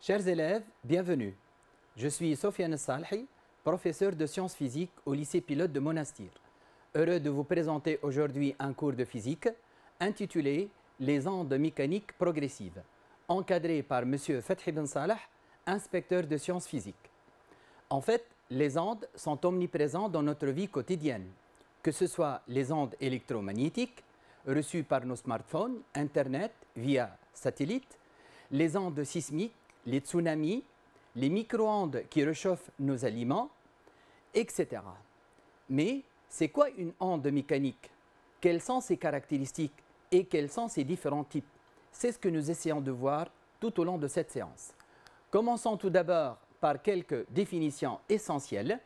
Chers élèves, bienvenue. Je suis Sofiane Salhi, professeur de sciences physiques au lycée pilote de Monastir. Heureux de vous présenter aujourd'hui un cours de physique intitulé « Les ondes mécaniques progressives », encadré par M. Fethi Ben Salah, inspecteur de sciences physiques. En fait, les ondes sont omniprésentes dans notre vie quotidienne, que ce soit les ondes électromagnétiques reçues par nos smartphones, Internet, via satellite, les ondes sismiques, les tsunamis, les micro-ondes qui réchauffent nos aliments, etc. Mais c'est quoi une onde mécanique? Quelles sont ses caractéristiques et quels sont ses différents types? C'est ce que nous essayons de voir tout au long de cette séance. Commençons tout d'abord par quelques définitions essentielles.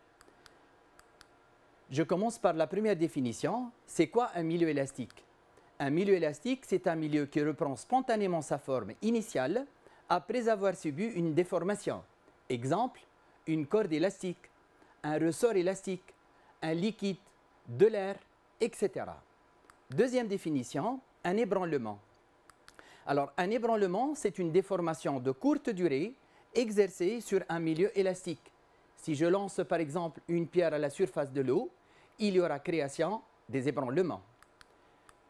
Je commence par la première définition. C'est quoi un milieu élastique? Un milieu élastique, c'est un milieu qui reprend spontanément sa forme initiale après avoir subi une déformation. Exemple, une corde élastique, un ressort élastique, un liquide, de l'air, etc. Deuxième définition, un ébranlement. Alors, un ébranlement, c'est une déformation de courte durée exercée sur un milieu élastique. Si je lance par exemple une pierre à la surface de l'eau, il y aura création des ébranlements.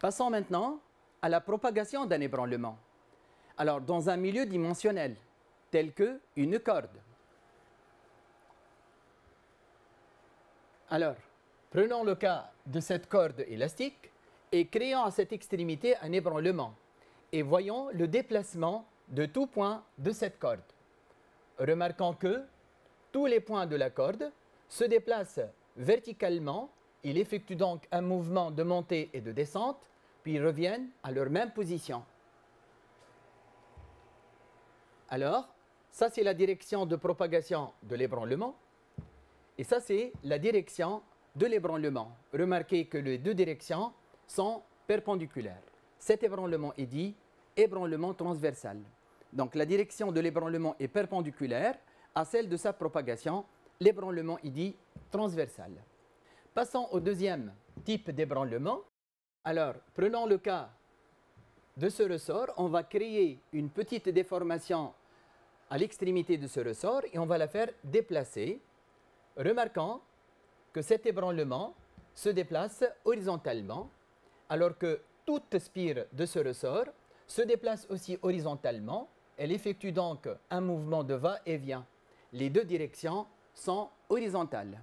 Passons maintenant à la propagation d'un ébranlement. Alors, dans un milieu dimensionnel, tel qu'une corde. Alors, prenons le cas de cette corde élastique et créons à cette extrémité un ébranlement. Et voyons le déplacement de tout point de cette corde. Remarquons que tous les points de la corde se déplacent verticalement. Ils effectuent donc un mouvement de montée et de descente, puis ils reviennent à leur même position. Alors, ça c'est la direction de propagation de l'ébranlement. Et ça c'est la direction de l'ébranlement. Remarquez que les deux directions sont perpendiculaires. Cet ébranlement est dit ébranlement transversal. Donc la direction de l'ébranlement est perpendiculaire à celle de sa propagation. L'ébranlement est dit transversal. Passons au deuxième type d'ébranlement. Alors, prenons le cas de ce ressort. On va créer une petite déformation à l'extrémité de ce ressort et on va la faire déplacer. Remarquons que cet ébranlement se déplace horizontalement, alors que toute spire de ce ressort se déplace aussi horizontalement. Elle effectue donc un mouvement de va-et-vient. Les deux directions sont horizontales.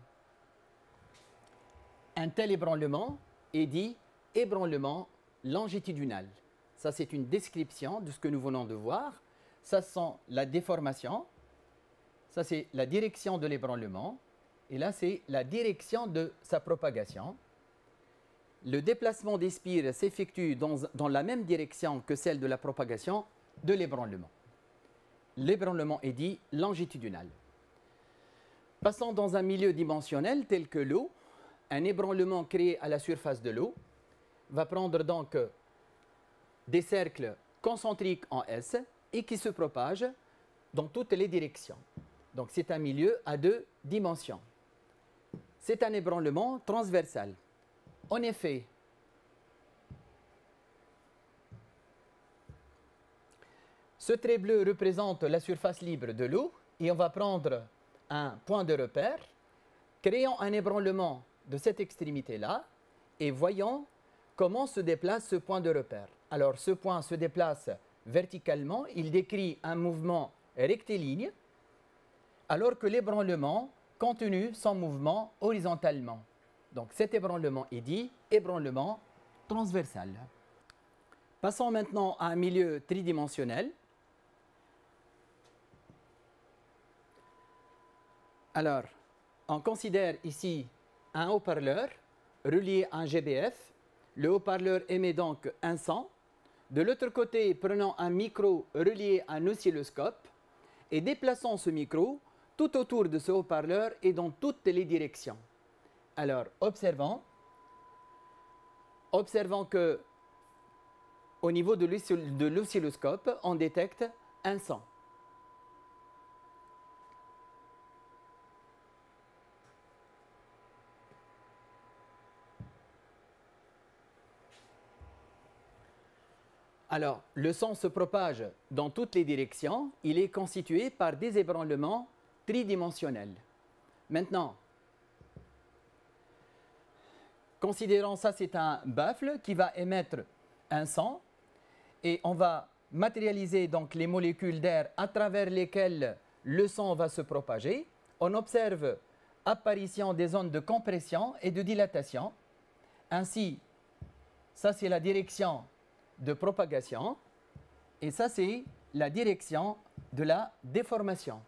Un tel ébranlement est dit ébranlement longitudinal. Ça, c'est une description de ce que nous venons de voir. Ça, c'est la déformation. Ça, c'est la direction de l'ébranlement. Et là, c'est la direction de sa propagation. Le déplacement des spires s'effectue dans la même direction que celle de la propagation de l'ébranlement. L'ébranlement est dit longitudinal. Passons dans un milieu dimensionnel tel que l'eau. Un ébranlement créé à la surface de l'eau va prendre donc des cercles concentriques en S et qui se propagent dans toutes les directions. Donc c'est un milieu à deux dimensions. C'est un ébranlement transversal. En effet, ce trait bleu représente la surface libre de l'eau et on va prendre un point de repère, créons un ébranlement de cette extrémité-là et voyons comment se déplace ce point de repère. Alors ce point se déplace verticalement, il décrit un mouvement rectiligne, alors que l'ébranlement continue son mouvement horizontalement. Donc cet ébranlement est dit ébranlement transversal. Passons maintenant à un milieu tridimensionnel. Alors, on considère ici un haut-parleur relié à un GBF. Le haut-parleur émet donc un son. De l'autre côté, prenons un micro relié à un oscilloscope et déplaçons ce micro tout autour de ce haut-parleur et dans toutes les directions. Alors, observons que au niveau de l'oscilloscope, on détecte un son. Alors, le son se propage dans toutes les directions. Il est constitué par des ébranlements tridimensionnels. Maintenant, considérons ça, c'est un baffle qui va émettre un son et on va matérialiser donc les molécules d'air à travers lesquelles le son va se propager. On observe apparition des zones de compression et de dilatation. Ainsi, ça c'est la direction de propagation et ça c'est la direction de la déformation.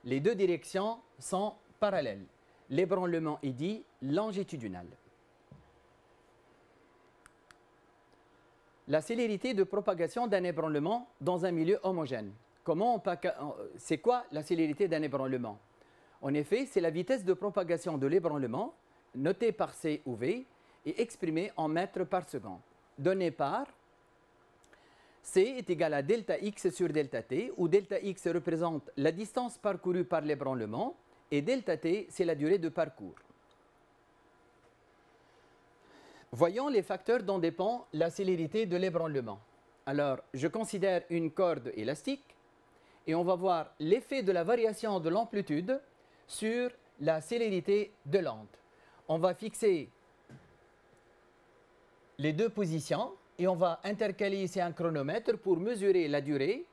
Les deux directions sont parallèles. L'ébranlement est dit longitudinal. La célérité de propagation d'un ébranlement dans un milieu homogène. C'est quoi la célérité d'un ébranlement? En effet, c'est la vitesse de propagation de l'ébranlement, notée par C ou V, et exprimée en mètres par seconde, donnée par C est égal à delta X sur delta T, où delta X représente la distance parcourue par l'ébranlement, et delta T, c'est la durée de parcours. Voyons les facteurs dont dépend la célérité de l'ébranlement. Alors, je considère une corde élastique, et on va voir l'effet de la variation de l'amplitude sur la célérité de l'onde. On va fixer les deux positions et on va intercaler ici un chronomètre pour mesurer la durée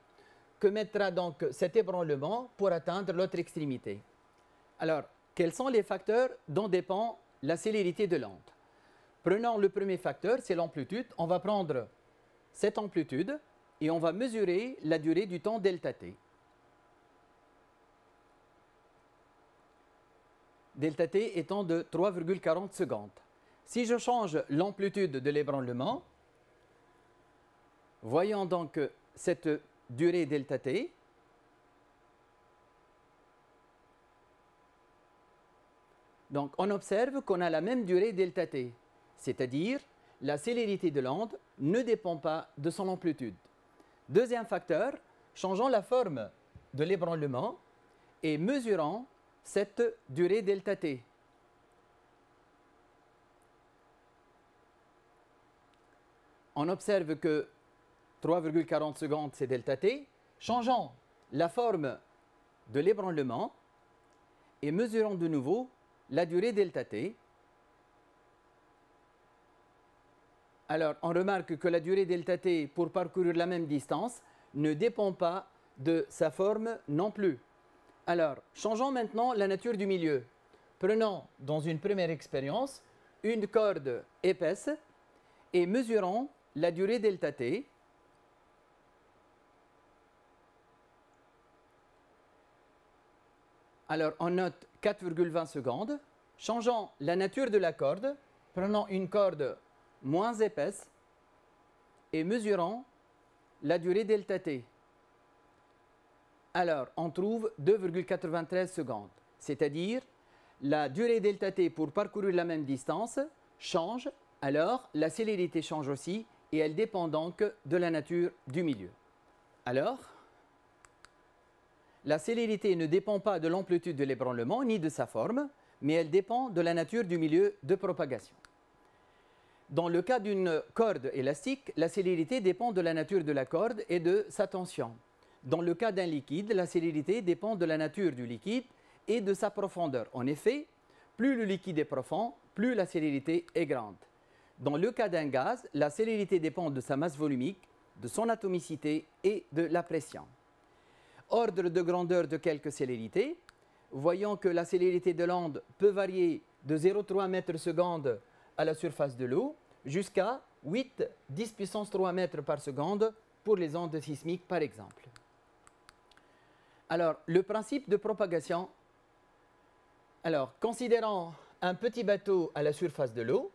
que mettra donc cet ébranlement pour atteindre l'autre extrémité. Alors, quels sont les facteurs dont dépend la célérité de l'onde? Prenons le premier facteur, c'est l'amplitude. On va prendre cette amplitude et on va mesurer la durée du temps delta t. Delta t étant de 3,40 secondes. Si je change l'amplitude de l'ébranlement, voyons donc cette durée delta t. Donc on observe qu'on a la même durée delta t, c'est-à-dire la célérité de l'onde ne dépend pas de son amplitude. Deuxième facteur, changeons la forme de l'ébranlement et mesurons cette durée delta t. On observe que 3,40 secondes, c'est delta t. Changeons la forme de l'ébranlement et mesurons de nouveau la durée delta t. Alors, on remarque que la durée delta t pour parcourir la même distance ne dépend pas de sa forme non plus. Alors, changeons maintenant la nature du milieu. Prenons, dans une première expérience, une corde épaisse et mesurons la durée delta t. Alors, on note 4,20 secondes. Changeons la nature de la corde. Prenons une corde moins épaisse et mesurons la durée delta t. Alors, on trouve 2,93 secondes, c'est-à-dire la durée delta t pour parcourir la même distance change, alors la célérité change aussi et elle dépend donc de la nature du milieu. Alors, la célérité ne dépend pas de l'amplitude de l'ébranlement ni de sa forme, mais elle dépend de la nature du milieu de propagation. Dans le cas d'une corde élastique, la célérité dépend de la nature de la corde et de sa tension. Dans le cas d'un liquide, la célérité dépend de la nature du liquide et de sa profondeur. En effet, plus le liquide est profond, plus la célérité est grande. Dans le cas d'un gaz, la célérité dépend de sa masse volumique, de son atomicité et de la pression. Ordre de grandeur de quelques célérités. Voyons que la célérité de l'onde peut varier de 0,3 m/s à la surface de l'eau jusqu'à 8-10 puissance 3 mètres par seconde pour les ondes sismiques par exemple. Alors, le principe de propagation. Alors, considérons un petit bateau à la surface de l'eau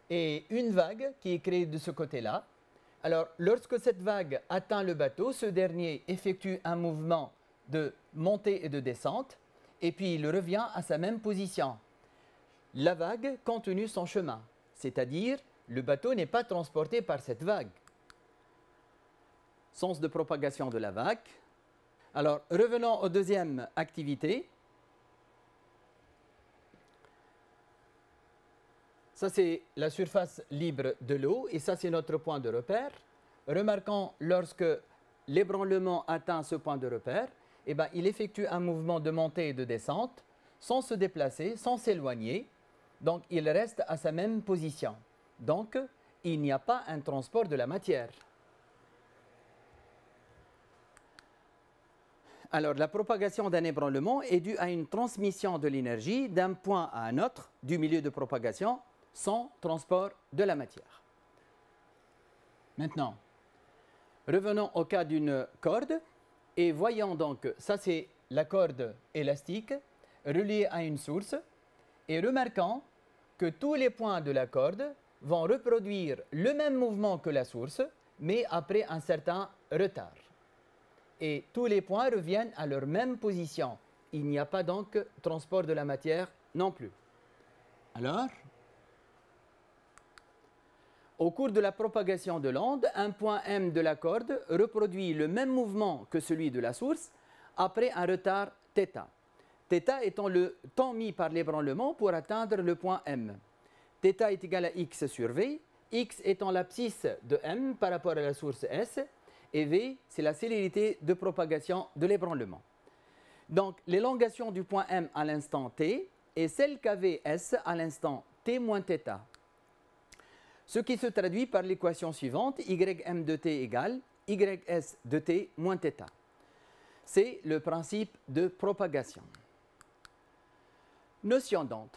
et une vague qui est créée de ce côté-là. Alors, lorsque cette vague atteint le bateau, ce dernier effectue un mouvement de montée et de descente et puis il revient à sa même position. La vague continue son chemin, c'est-à-dire le bateau n'est pas transporté par cette vague. Sens de propagation de la vague. Alors, revenons aux deuxième activité. Ça, c'est la surface libre de l'eau et ça, c'est notre point de repère. remarquons lorsque l'ébranlement atteint ce point de repère, eh ben, il effectue un mouvement de montée et de descente sans se déplacer, sans s'éloigner. Donc, il reste à sa même position. Donc, il n'y a pas un transport de la matière. Alors, la propagation d'un ébranlement est due à une transmission de l'énergie d'un point à un autre du milieu de propagation sans transport de la matière. Maintenant, revenons au cas d'une corde et voyons donc, ça c'est la corde élastique reliée à une source et remarquons que tous les points de la corde vont reproduire le même mouvement que la source mais après un certain retard. Et tous les points reviennent à leur même position. Il n'y a pas donc transport de la matière non plus. Alors, au cours de la propagation de l'onde, un point M de la corde reproduit le même mouvement que celui de la source après un retard θ. θ étant le temps mis par l'ébranlement pour atteindre le point M. θ est égal à x sur v, x étant l'abscisse de M par rapport à la source S, et v, c'est la célérité de propagation de l'ébranlement. Donc, l'élongation du point M à l'instant t est celle qu'avait S à l'instant t moins θ. Ce qui se traduit par l'équation suivante, ym de t égale ys de t moins θ. C'est le principe de propagation. Notion d'onde.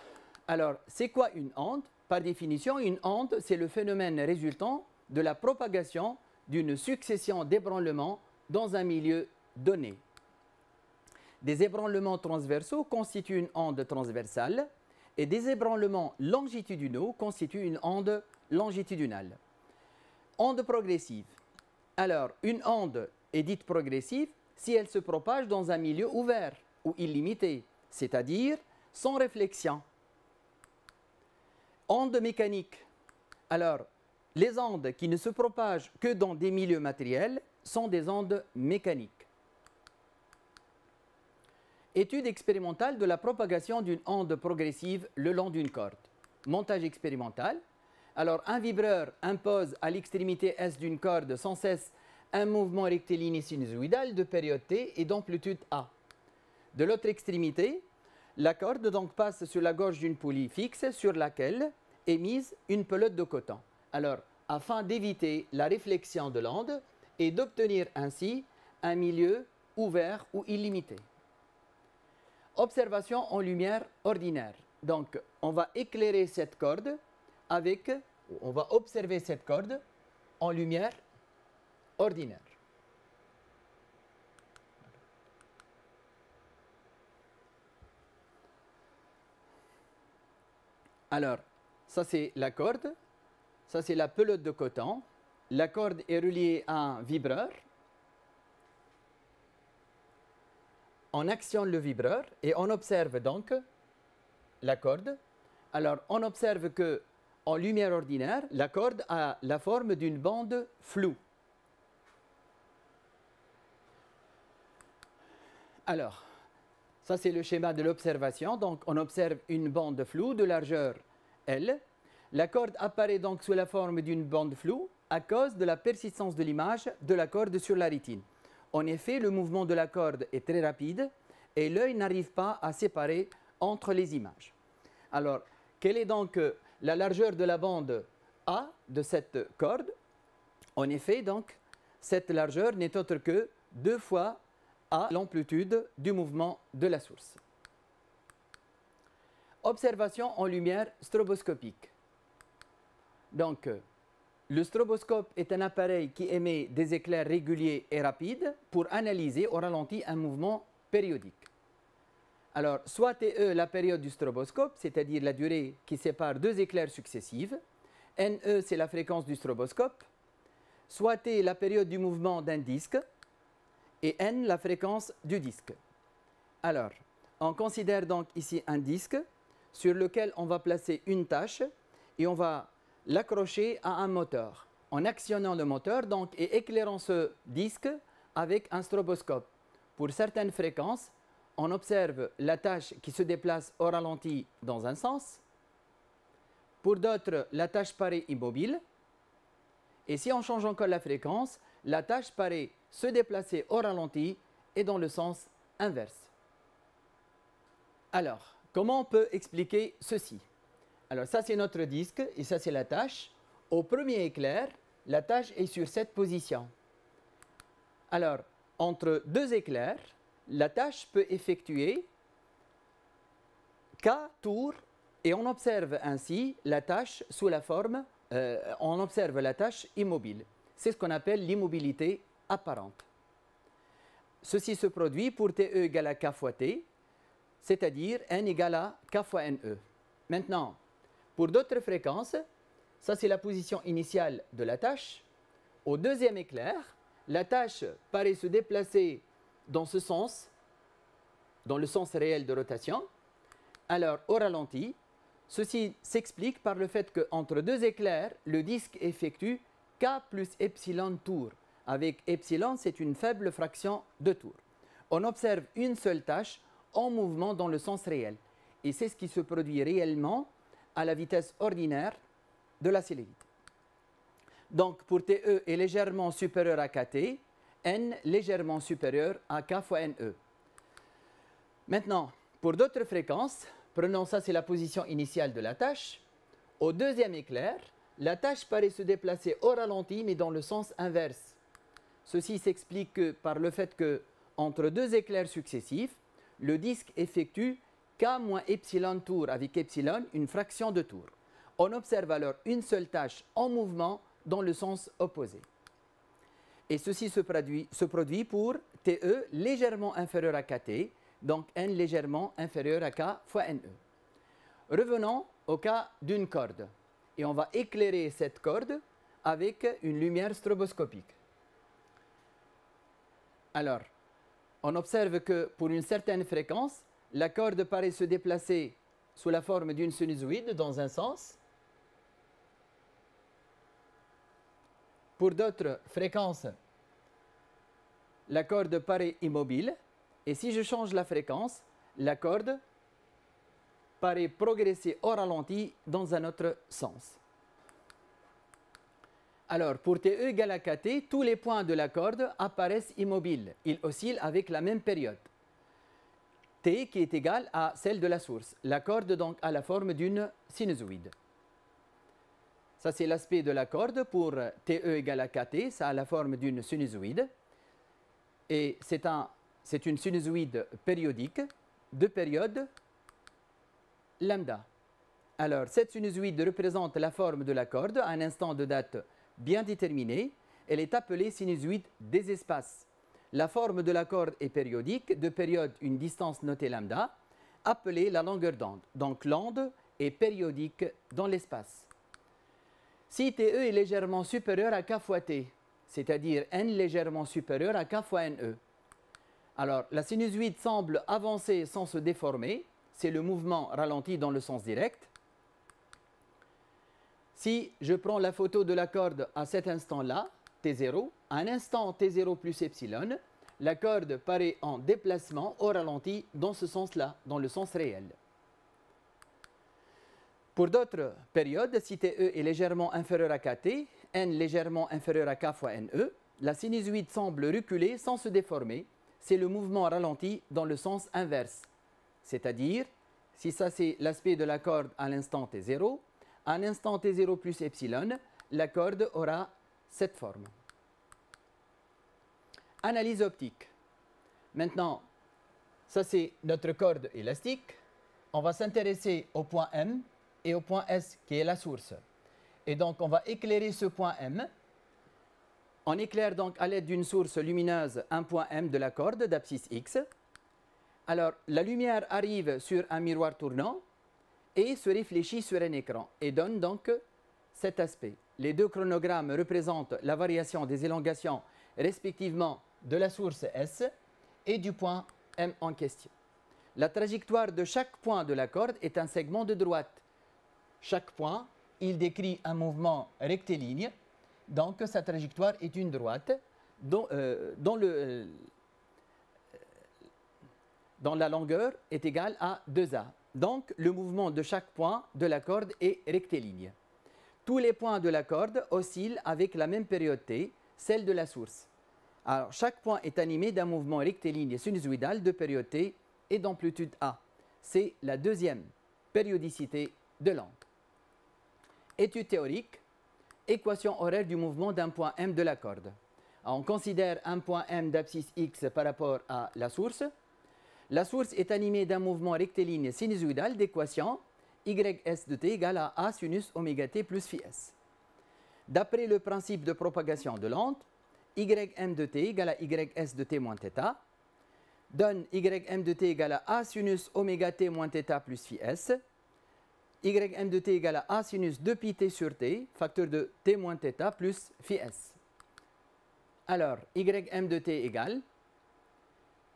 Alors, c'est quoi une onde? Par définition, une onde, c'est le phénomène résultant de la propagation d'une succession d'ébranlements dans un milieu donné. Des ébranlements transversaux constituent une onde transversale et des ébranlements longitudinaux constituent une onde longitudinale. Onde progressive. Alors, une onde est dite progressive si elle se propage dans un milieu ouvert ou illimité, c'est-à-dire sans réflexion. Onde mécanique. Alors, les ondes qui ne se propagent que dans des milieux matériels sont des ondes mécaniques. Étude expérimentale de la propagation d'une onde progressive le long d'une corde. Montage expérimental. Alors, un vibreur impose à l'extrémité S d'une corde sans cesse un mouvement rectiligne sinusoïdal de période T et d'amplitude A. De l'autre extrémité, la corde donc passe sur la gauche d'une poulie fixe sur laquelle est mise une pelote de coton. Alors, afin d'éviter la réflexion de l'onde et d'obtenir ainsi un milieu ouvert ou illimité. Observation en lumière ordinaire. Donc, on va éclairer cette corde on va observer cette corde en lumière ordinaire. Alors, ça c'est la corde, ça c'est la pelote de coton. La corde est reliée à un vibreur. On actionne le vibreur et on observe donc la corde. Alors, on observe que en lumière ordinaire, la corde a la forme d'une bande floue. Alors, ça c'est le schéma de l'observation. Donc, on observe une bande floue de largeur L. La corde apparaît donc sous la forme d'une bande floue à cause de la persistance de l'image de la corde sur la rétine. En effet, le mouvement de la corde est très rapide et l'œil n'arrive pas à séparer entre les images. Alors, quelle est donc la largeur de la bande A de cette corde? En effet, donc, cette largeur n'est autre que 2 fois A l'amplitude du mouvement de la source. Observation en lumière stroboscopique. Donc, le stroboscope est un appareil qui émet des éclairs réguliers et rapides pour analyser au ralenti un mouvement périodique. Alors, soit TE, la période du stroboscope, c'est-à-dire la durée qui sépare 2 éclairs successifs. NE, c'est la fréquence du stroboscope. Soit T, la période du mouvement d'un disque. Et N, la fréquence du disque. Alors, on considère donc ici un disque sur lequel on va placer une tâche et on va l'accrocher à un moteur. En actionnant le moteur donc, et éclairant ce disque avec un stroboscope. Pour certaines fréquences, on observe la tâche qui se déplace au ralenti dans un sens. Pour d'autres, la tâche paraît immobile. Et si on change encore la fréquence, la tâche paraît se déplacer au ralenti et dans le sens inverse. Alors, comment on peut expliquer ceci? Alors ça c'est notre disque et ça c'est la tâche. Au premier éclair, la tâche est sur cette position. Alors, entre deux éclairs, la tâche peut effectuer K tours et on observe ainsi la tâche sous la forme, on observe la tâche immobile. C'est ce qu'on appelle l'immobilité apparente. Ceci se produit pour TE égale à K fois T, c'est-à-dire N égale à K fois NE. Maintenant, pour d'autres fréquences, ça c'est la position initiale de la tâche. Au deuxième éclair, la tâche paraît se déplacer dans ce sens, dans le sens réel de rotation. Alors, au ralenti, ceci s'explique par le fait qu'entre deux éclairs, le disque effectue K plus epsilon tours. Avec epsilon, c'est une faible fraction de tours. On observe une seule tâche en mouvement dans le sens réel. Et c'est ce qui se produit réellement à la vitesse ordinaire de la célérité. Donc, pour TE est légèrement supérieur à KT, N légèrement supérieur à K fois NE. Maintenant, pour d'autres fréquences, prenons ça, c'est la position initiale de la tâche. Au deuxième éclair, la tâche paraît se déplacer au ralenti, mais dans le sens inverse. Ceci s'explique par le fait que, entre deux éclairs successifs, le disque effectue K moins epsilon tours, avec epsilon, une fraction de tour. On observe alors une seule tâche en mouvement dans le sens opposé. Et ceci se produit pour TE légèrement inférieur à KT, donc N légèrement inférieur à K fois NE. Revenons au cas d'une corde. Et on va éclairer cette corde avec une lumière stroboscopique. Alors, on observe que pour une certaine fréquence, la corde paraît se déplacer sous la forme d'une sinusoïde dans un sens. Pour d'autres fréquences, la corde paraît immobile. Et si je change la fréquence, la corde paraît progresser au ralenti dans un autre sens. Alors, pour TE égale à KT, tous les points de la corde apparaissent immobiles. Ils oscillent avec la même période. T qui est égale à celle de la source. La corde donc a la forme d'une sinusoïde. Ça c'est l'aspect de la corde. Pour TE égale à KT, ça a la forme d'une sinusoïde. Et c'est une sinusoïde périodique de période lambda. Alors, cette sinusoïde représente la forme de la corde à un instant de date bien déterminé. Elle est appelée sinusoïde des espaces. La forme de la corde est périodique, de période une distance notée lambda, appelée la longueur d'onde. Donc, l'onde est périodique dans l'espace. Si TE est légèrement supérieur à K fois T, c'est-à-dire N légèrement supérieur à K fois NE, alors la sinusoïde semble avancer sans se déformer, c'est le mouvement ralenti dans le sens direct. Si je prends la photo de la corde à cet instant-là, T0, à un instant T0 plus epsilon, la corde paraît en déplacement au ralenti dans ce sens-là, dans le sens réel. Pour d'autres périodes, si TE est légèrement inférieur à KT, N légèrement inférieur à K fois NE, la sinusoïde semble reculer sans se déformer. C'est le mouvement ralenti dans le sens inverse. C'est-à-dire, si ça c'est l'aspect de la corde à l'instant T0, à un instant T0 plus epsilon, la corde aura cette forme. Analyse optique. Maintenant, ça c'est notre corde élastique. On va s'intéresser au point M et au point S qui est la source. Et donc on va éclairer ce point M. On éclaire donc à l'aide d'une source lumineuse un point M de la corde d'abscisse X. Alors la lumière arrive sur un miroir tournant et se réfléchit sur un écran et donne donc cet aspect. Les deux chronogrammes représentent la variation des élongations respectivement de la source S et du point M en question. La trajectoire de chaque point de la corde est un segment de droite. Chaque point, il décrit un mouvement rectiligne, donc sa trajectoire est une droite dont la longueur est égale à 2A. Donc, le mouvement de chaque point de la corde est rectiligne. tous les points de la corde oscillent avec la même période t, celle de la source. Alors, chaque point est animé d'un mouvement rectiligne sinusoïdal de période t et d'amplitude a. C'est la deuxième périodicité de l'onde. Étude théorique, équation horaire du mouvement d'un point M de la corde. Alors, on considère un point M d'abscisse x par rapport à la source. La source est animée d'un mouvement rectiligne sinusoïdal d'équation ys de t égale à a sinus oméga t plus phi s. D'après le principe de propagation de l'onde, ym de t égale à ys de t moins θ donne ym de t égale à a sinus oméga t moins θ plus phi s. Ym de t égale à a sinus 2 pi t sur t, facteur de t moins θ plus phi s. Alors, ym de t égale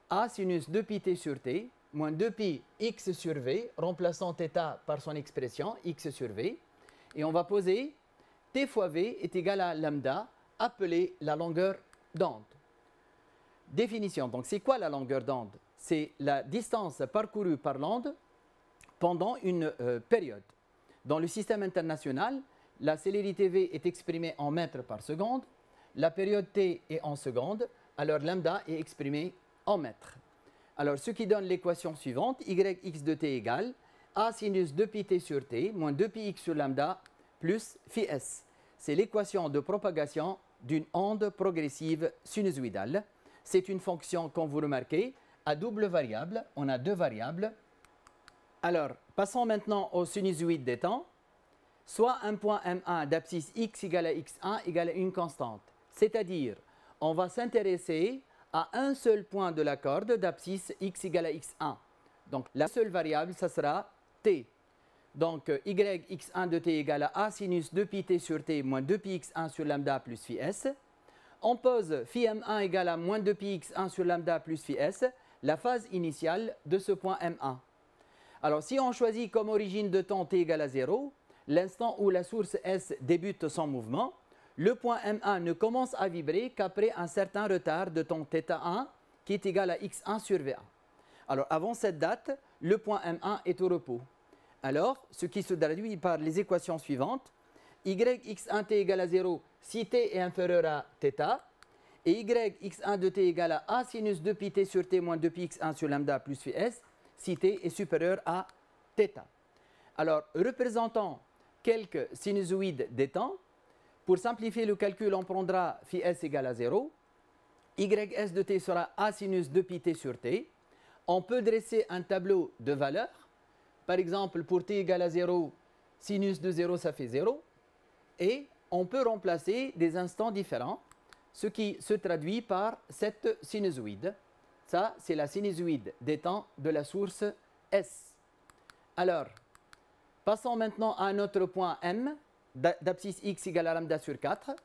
a sinus 2 pi t sur t moins 2 pi x sur v, remplaçant θ par son expression x sur v. Et on va poser t fois v est égal à lambda, appelée la longueur d'onde. Définition, donc c'est quoi la longueur d'onde? C'est la distance parcourue par l'onde pendant une période. Dans le système international, la célérité v est exprimée en mètres par seconde, la période t est en secondes, alors lambda est exprimé en mètres. Alors, ce qui donne l'équation suivante, yx de t égale a sinus 2 pi t sur t moins 2 pi x sur lambda plus phi s. C'est l'équation de propagation d'une onde progressive sinusoïdale. C'est une fonction, comme vous remarquez, à double variable. On a deux variables. Alors, passons maintenant au sinusoïde des temps. Soit un point M1 d'abscisse x égale à x1 égale à une constante. C'est-à-dire, on va s'intéresser à un seul point de la corde d'abscisse x égale à x1. Donc, la seule variable, ça sera t. Donc, yx1 de t égale à a sinus 2 pi t sur t moins 2 pi x1 sur lambda plus phi s. On pose phi m1 égale à moins 2 pi x1 sur lambda plus phi s, la phase initiale de ce point m1. Alors, si on choisit comme origine de temps t égale à 0, l'instant où la source S débute son mouvement, le point M1 ne commence à vibrer qu'après un certain retard de temps θ1 qui est égal à x1 sur V1. Alors, avant cette date, le point M1 est au repos. Alors, ce qui se traduit par les équations suivantes, yx1t égale à 0 si t est inférieur à θ, et yx1 de t égale à a sinus 2 pi t sur t moins 2 pi x1 sur lambda plus phi s si t est supérieur à θ. Alors, représentons quelques sinusoïdes des temps. Pour simplifier le calcul, on prendra phi s égale à 0. Ys de t sera a sinus 2 pi t sur t. On peut dresser un tableau de valeurs. Par exemple, pour t égale à 0, sinus de 0, ça fait 0. Et on peut remplacer des instants différents, ce qui se traduit par cette sinusoïde. Ça, c'est la sinusoïde des temps de la source S. Alors, passons maintenant à un autre point M, d'abscisse x égale à lambda sur 4.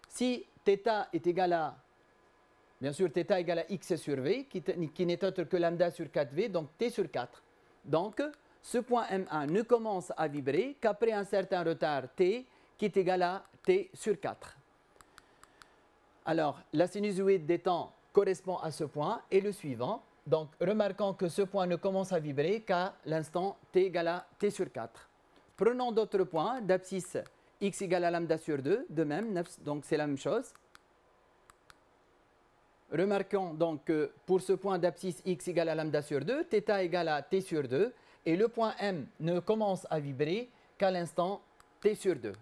Si θ est égal à, bien sûr, θ égale à x sur v, qui n'est autre que lambda sur 4v, donc t sur 4. Donc, ce point M1 ne commence à vibrer qu'après un certain retard t, qui est égal à t sur 4. Alors, la sinusoïde des temps correspond à ce point et le suivant. Donc, remarquons que ce point ne commence à vibrer qu'à l'instant t égale à t sur 4. Prenons d'autres points d'abscisse x égale à lambda sur 2, de même, donc c'est la même chose. Remarquons donc que pour ce point d'abscisse x égale à lambda sur 2, θ égale à t sur 2, et le point M ne commence à vibrer qu'à l'instant t sur 2.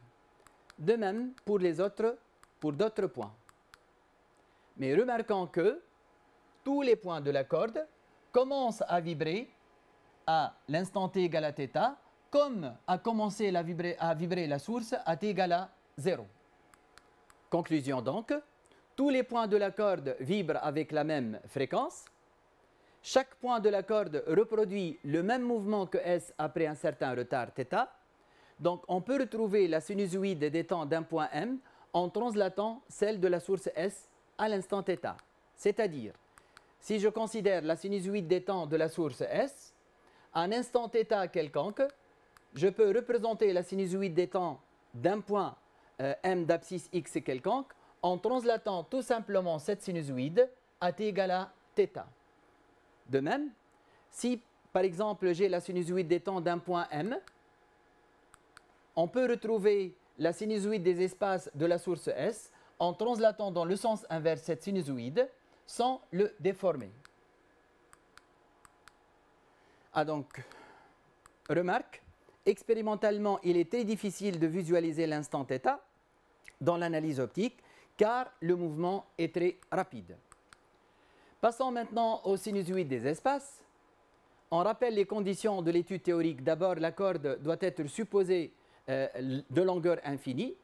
De même pour d'autres points. Mais remarquons que tous les points de la corde commencent à vibrer à l'instant t égale à θ, comme a commencé à vibrer la source à t égale à 0. Conclusion donc, tous les points de la corde vibrent avec la même fréquence. Chaque point de la corde reproduit le même mouvement que S après un certain retard θ. Donc on peut retrouver la sinusoïde des temps d'un point M en translatant celle de la source S à l'instant θ. C'est-à-dire, si je considère la sinusoïde des temps de la source S, à un instant θ quelconque, je peux représenter la sinusoïde des temps d'un point M d'abscisse x quelconque en translatant tout simplement cette sinusoïde à t égale à θ. De même, si par exemple j'ai la sinusoïde des temps d'un point M, on peut retrouver la sinusoïde des espaces de la source S en translatant dans le sens inverse cette sinusoïde sans le déformer. Ah donc, remarque, expérimentalement, il est très difficile de visualiser l'instant θ dans l'analyse optique car le mouvement est très rapide. Passons maintenant aux sinusoïdes des espaces. On rappelle les conditions de l'étude théorique. D'abord, la corde doit être supposée de longueur infinie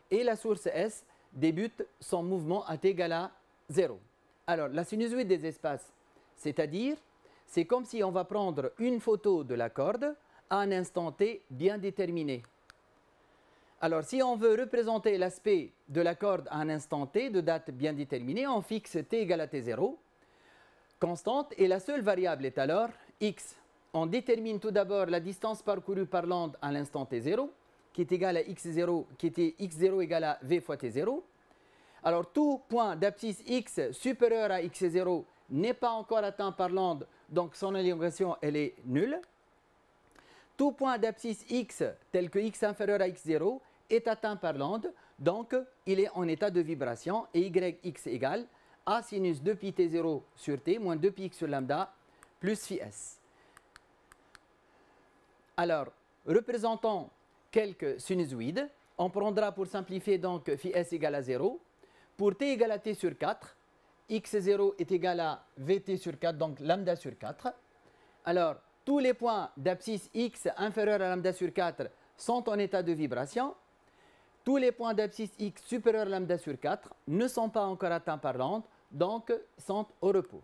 et la source S débute son mouvement à t égale à 0. Alors, la sinusoïde des espaces, c'est-à-dire, c'est comme si on va prendre une photo de la corde à un instant t bien déterminé. Alors, si on veut représenter l'aspect de la corde à un instant t de date bien déterminée, on fixe t égale à t0, constante, et la seule variable est alors x. On détermine tout d'abord la distance parcourue par l'onde à l'instant t0, qui est égale à x0, qui était x0 égale à v fois t0. Alors, tout point d'abscisse x supérieur à x0 n'est pas encore atteint par l'onde, donc son élongation elle est nulle. Tout point d'abscisse x tel que x inférieur à x0 est atteint par l'onde, donc il est en état de vibration et yx égale a sinus 2pi t0 sur t moins 2πx sur lambda plus phi s. Alors, représentons quelques sinusoïdes. On prendra pour simplifier donc phi s égale à 0. Pour t égale à t sur 4, x0 est égal à vt sur 4, donc lambda sur 4. Alors, tous les points d'abscisse x inférieur à lambda sur 4 sont en état de vibration. Tous les points d'abscisse x supérieur à lambda sur 4 ne sont pas encore atteints par l'onde, donc sont au repos.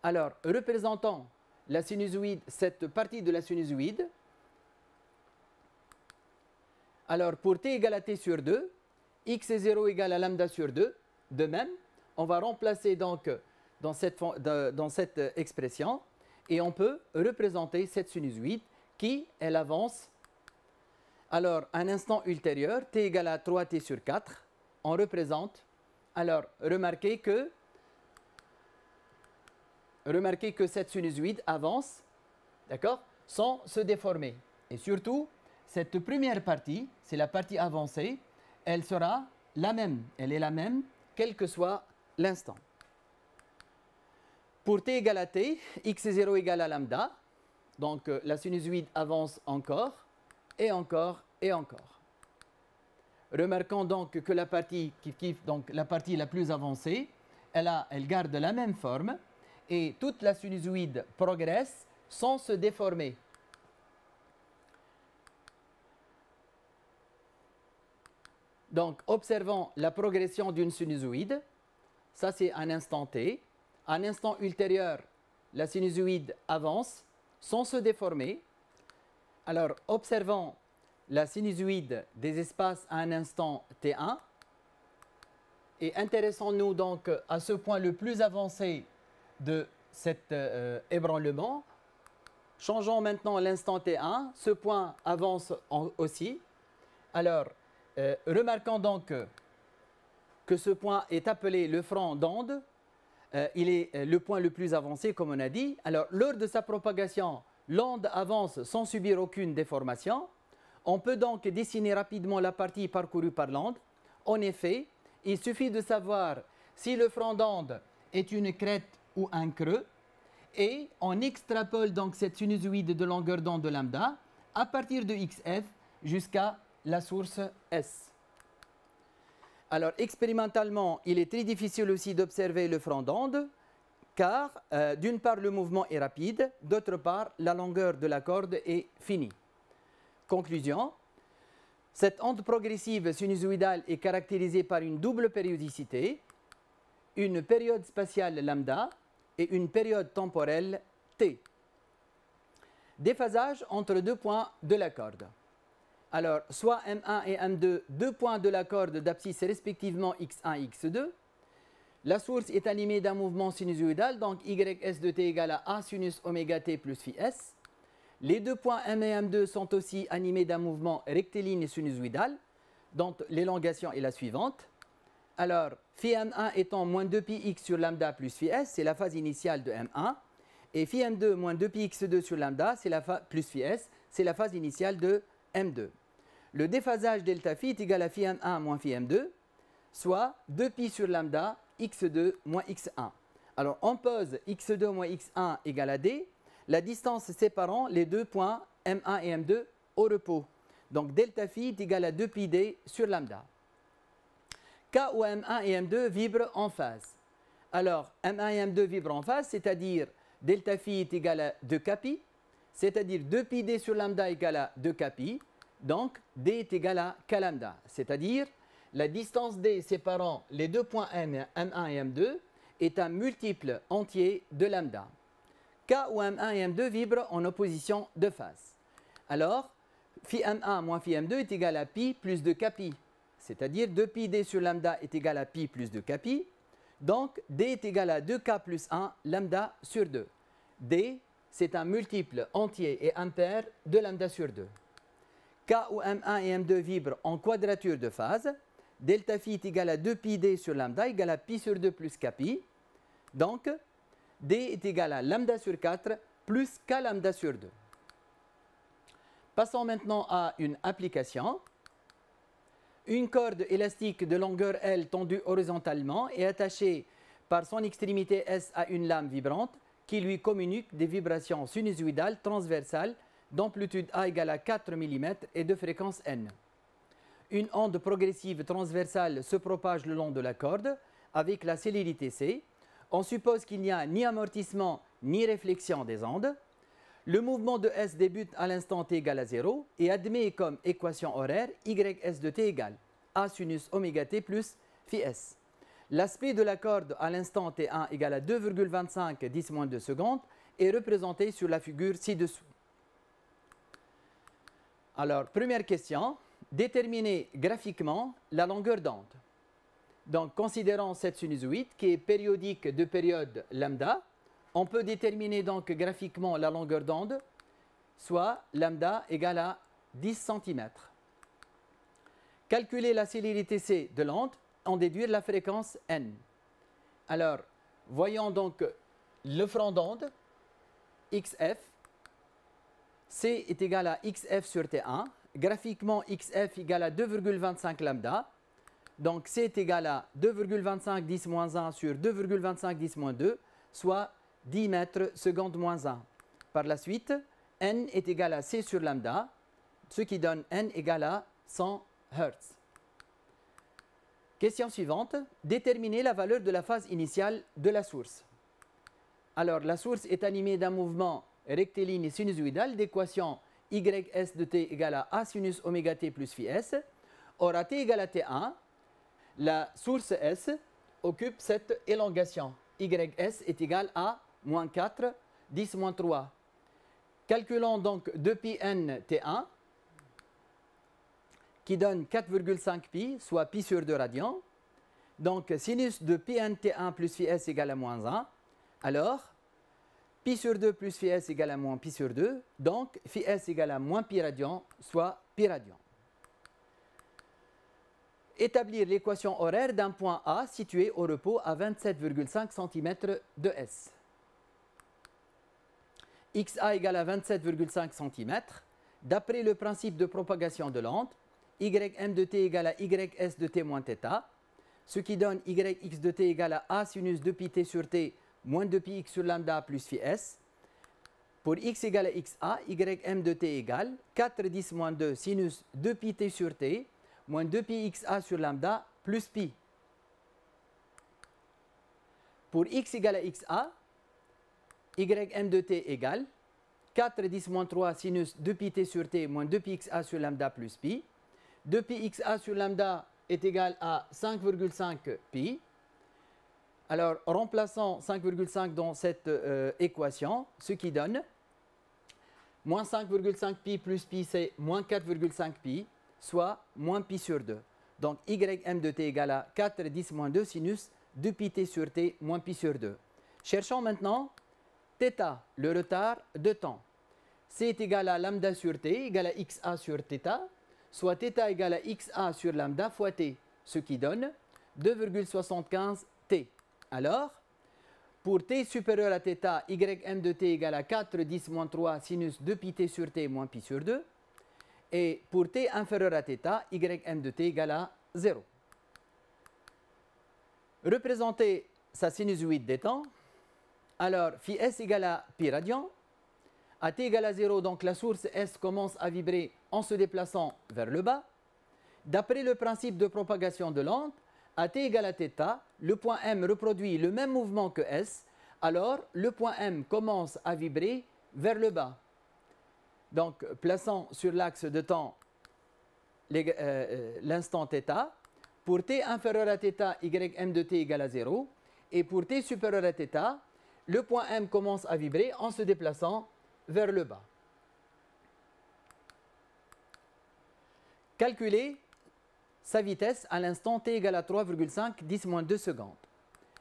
Alors, représentons la sinusoïde, cette partie de la sinusoïde. Alors, pour t égale à t sur 2, x0 égale à lambda sur 2. De même, on va remplacer donc dans cette expression et on peut représenter cette sinusoïde qui, elle avance. Alors, à un instant ultérieur, t égale à 3t sur 4, on représente. Alors, remarquez que cette sinusoïde avance, d'accord, sans se déformer. Et surtout, cette première partie, c'est la partie avancée, elle sera la même, elle est la même, quel que soit l'instant. Pour t égale à t, x0 égale à lambda, donc la sinusoïde avance encore, et encore, et encore. Remarquons donc que la partie donc la partie la plus avancée, elle garde la même forme, et toute la sinusoïde progresse sans se déformer. Donc, observons la progression d'une sinusoïde. Ça, c'est un instant t. À un instant ultérieur, la sinusoïde avance sans se déformer. Alors, observons la sinusoïde des espaces à un instant t1. Et intéressons-nous donc à ce point le plus avancé de cet ébranlement. Changeons maintenant l'instant t1. Ce point avance aussi. Alors, remarquons donc que ce point est appelé le front d'onde. Il est le point le plus avancé, comme on a dit. Alors, lors de sa propagation, l'onde avance sans subir aucune déformation. On peut donc dessiner rapidement la partie parcourue par l'onde. En effet, il suffit de savoir si le front d'onde est une crête ou un creux. Et on extrapole donc cette sinusoïde de longueur d'onde de lambda à partir de xf jusqu'à la source S. Alors, expérimentalement, il est très difficile aussi d'observer le front d'onde, car d'une part, le mouvement est rapide, d'autre part, la longueur de la corde est finie. Conclusion, cette onde progressive sinusoïdale est caractérisée par une double périodicité, une période spatiale lambda et une période temporelle t. Déphasage entre deux points de la corde. Alors, soit M1 et M2, deux points de la corde d'abscisse respectivement x1 et x2. La source est animée d'un mouvement sinusoïdal, donc ys de t égale à a sinus oméga t plus phi s. Les deux points M et M2 sont aussi animés d'un mouvement rectiligne sinusoïdal, dont l'élongation est la suivante. Alors, phi M1 étant moins 2πx sur lambda plus phi s, c'est la phase initiale de M1. Et phi M2 moins 2πx2 sur lambda, c'est la phase plus phi s, c'est la phase initiale de M2. le déphasage delta phi est égal à phi m1 moins phi m2, soit 2pi sur lambda x2 moins x1. Alors on pose x2 moins x1 égale à d, la distance séparant les deux points m1 et m2 au repos. Donc delta phi est égal à 2pi d sur lambda. Cas où m1 et m2 vibrent en phase. Alors m1 et m2 vibrent en phase, c'est-à-dire delta phi est égal à 2kpi, c'est-à-dire 2pi d sur lambda égale à 2kpi, donc d est égal à k lambda, c'est-à-dire la distance d séparant les deux points m1 et m2 est un multiple entier de lambda. Cas où m1 et m2 vibrent en opposition de phase. Alors, phi m1 moins phi m2 est égal à pi plus 2kpi, c'est-à-dire 2pi d sur lambda est égal à pi plus 2kpi, donc d est égal à 2k plus 1 lambda sur 2. d, c'est un multiple entier et impair de lambda sur 2. Cas où m1 et m2 vibrent en quadrature de phase, delta phi est égal à 2pi d sur lambda égal à pi sur 2 plus kpi. Donc, d est égal à lambda sur 4 plus k lambda sur 2. Passons maintenant à une application. Une corde élastique de longueur L tendue horizontalement est attachée par son extrémité S à une lame vibrante qui lui communique des vibrations sinusoïdales transversales d'amplitude A égale à 4 mm et de fréquence N. Une onde progressive transversale se propage le long de la corde avec la célérité C. On suppose qu'il n'y a ni amortissement ni réflexion des ondes. Le mouvement de S débute à l'instant t égale à 0 et admet comme équation horaire ys de t égale a sinus oméga t plus phi s. L'aspect de la corde à l'instant t1 égale à 2,25 10-2 secondes est représenté sur la figure ci-dessous. Alors, première question, déterminer graphiquement la longueur d'onde. Donc, considérons cette sinusoïde qui est périodique de période lambda, on peut déterminer donc graphiquement la longueur d'onde, soit lambda égale à 10 cm. Calculer la célérité C de l'onde, en déduire la fréquence n. Alors, voyons donc le front d'onde, xf. C est égal à xf sur T1. Graphiquement, xf égale à 2,25 lambda. Donc, C est égal à 2,25 10-1 sur 2,25 10-2, soit 10 mètres seconde moins 1. Par la suite, n est égal à C sur lambda, ce qui donne n égal à 100 Hz. Question suivante, déterminer la valeur de la phase initiale de la source. Alors, la source est animée d'un mouvement rectiligne sinusoïdal d'équation ys de t égale à a sinus oméga t plus phi s. Or, à t égale à t1, la source S occupe cette élongation. Ys est égal à moins 4, 10 moins 3. Calculons donc 2pi n t1 qui donne 4,5 pi, soit pi sur 2 radians. Donc sinus de pi n t1 plus phi s égale à moins 1. Alors, pi sur 2 plus phi s égale à moins pi sur 2. Donc, phi s égale à moins pi radian, soit pi radian. Établir l'équation horaire d'un point A situé au repos à 27,5 cm de S. XA égale à 27,5 cm. D'après le principe de propagation de l'onde, ym de t égale à ys de t moins θ, ce qui donne yx de t égale à a sinus 2pi t sur t moins 2pi x sur lambda plus phi s. Pour x égale à xa, ym de t égale 4 10 moins 2 sinus 2pi t sur t moins 2pi xa sur lambda plus pi. Pour x égale à xa, ym de t égale 4 10 moins 3 sinus 2pi t sur t moins 2pi xa sur lambda plus pi. 2pi xa sur lambda est égal à 5,5 pi. Alors, remplaçons 5,5 dans cette équation, ce qui donne moins 5,5 pi plus pi, c'est moins 4,5 pi, soit moins pi sur 2. Donc, ym de t égale à 4 10 moins 2 sinus 2 pi t sur t moins pi sur 2. Cherchons maintenant θ, le retard de temps. C est égal à lambda sur t égale à xa sur θ, soit θ égale à xa sur lambda fois t, ce qui donne 2,75 t. Alors, pour t supérieur à θ, ym de t égale à 4 10 moins 3 sinus 2 pi t sur t moins pi sur 2. Et pour t inférieur à θ, ym de t égale à 0. Représenter sa sinusoïde des temps. Alors, phi s égale à pi radian. À t égale à 0, donc la source S commence à vibrer en se déplaçant vers le bas. D'après le principe de propagation de l'onde, à t égale à θ, le point M reproduit le même mouvement que S, alors le point M commence à vibrer vers le bas. Donc, plaçant sur l'axe de temps l'instant θ, pour t inférieur à θ, ym de t égale à 0, et pour t supérieur à θ, le point M commence à vibrer en se déplaçant vers le bas. Calculer sa vitesse à l'instant t égale à 3,5 10-2 secondes.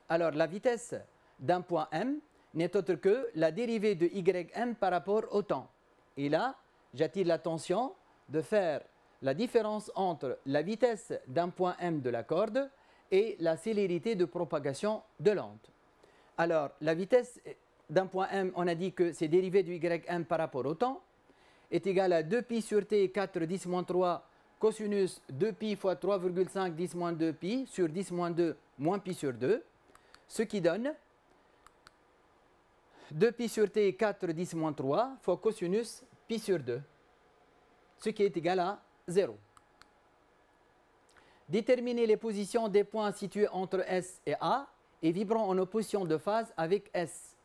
Alors, la vitesse d'un point M n'est autre que la dérivée de ym par rapport au temps. Et là, j'attire l'attention de faire la différence entre la vitesse d'un point M de la corde et la célérité de propagation de l'onde. Alors, la vitesse d'un point M, on a dit que c'est dérivé du ym par rapport au temps, est égale à 2pi sur t 4 10-3 cosinus 2pi fois 3,5 10-2 pi sur 10-2 moins pi sur 2, ce qui donne 2pi sur t 4 10-3 fois cosinus pi sur 2, ce qui est égal à 0. Déterminer les positions des points situés entre S et A et vibrant en opposition de phase avec S.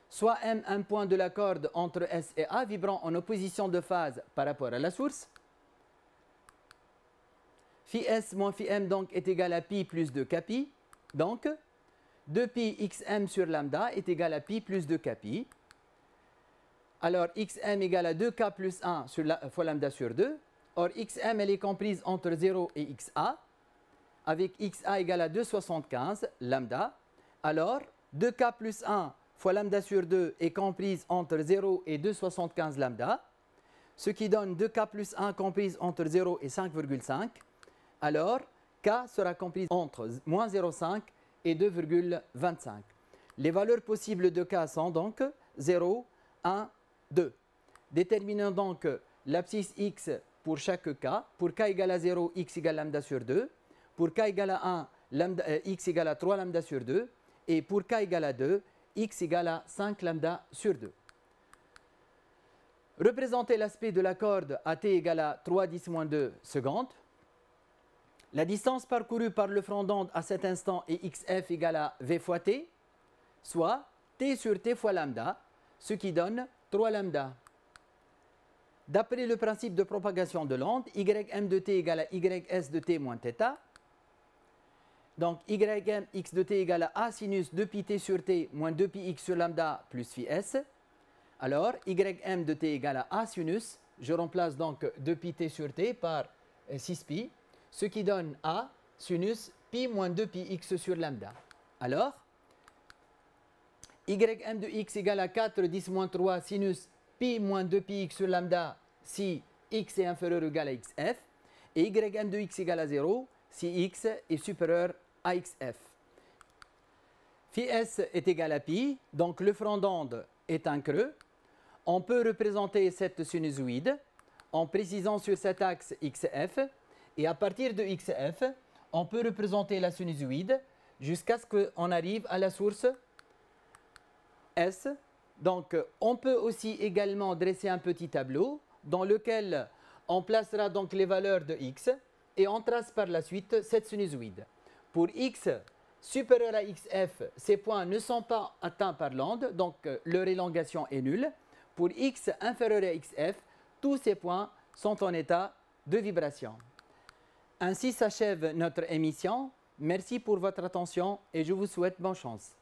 Soit M un point de la corde entre S et A vibrant en opposition de phase par rapport à la source. Phi S moins phi M donc est égal à pi plus 2 kpi. Donc, 2pi xm sur lambda est égal à pi plus 2 kpi. Alors, xm égale à 2k plus 1 fois lambda sur 2. Or, xm, elle est comprise entre 0 et xa, avec xa égale à 2,75 lambda. Alors, 2k plus 1 fois lambda sur 2 est comprise entre 0 et 2,75 lambda, ce qui donne 2k plus 1 comprise entre 0 et 5,5. Alors, k sera comprise entre moins 0,5 et 2,25. Les valeurs possibles de k sont donc 0, 1, 2. Déterminons donc l'abscisse x pour chaque k. Pour k égale à 0, x égale lambda sur 2. Pour k égale à 1, x égale à 3 lambda sur 2. Et pour k égale à 2, x égale à 5 lambda sur 2. Représenter l'aspect de la corde à t égale à 3 10-2 secondes. La distance parcourue par le front d'onde à cet instant est xf égale à v fois t, soit t sur t fois lambda, ce qui donne 3 lambda. D'après le principe de propagation de l'onde, ym de t égale à ys de t moins θ. Donc, ym x de t égale à a sinus 2pi t sur t moins 2pi x sur lambda plus phi s. Alors, ym de t égale à a sinus, je remplace donc 2pi t sur t par 6pi, ce qui donne a sinus pi moins 2pi x sur lambda. Alors, ym de x égale à 4 10-3 sinus pi moins 2pi x sur lambda si x est inférieur ou égal à xf, et ym de x égale à 0 si x est supérieur à xf. Phi s est égal à pi, donc le front d'onde est un creux. On peut représenter cette sinusoïde en précisant sur cet axe xf, et à partir de xf, on peut représenter la sinusoïde jusqu'à ce qu'on arrive à la source S. Donc, on peut aussi également dresser un petit tableau dans lequel on placera donc les valeurs de x et on trace par la suite cette sinusoïde. Pour x supérieur à xf, ces points ne sont pas atteints par l'onde, donc leur élongation est nulle. Pour x inférieur à xf, tous ces points sont en état de vibration. Ainsi s'achève notre émission. Merci pour votre attention et je vous souhaite bonne chance.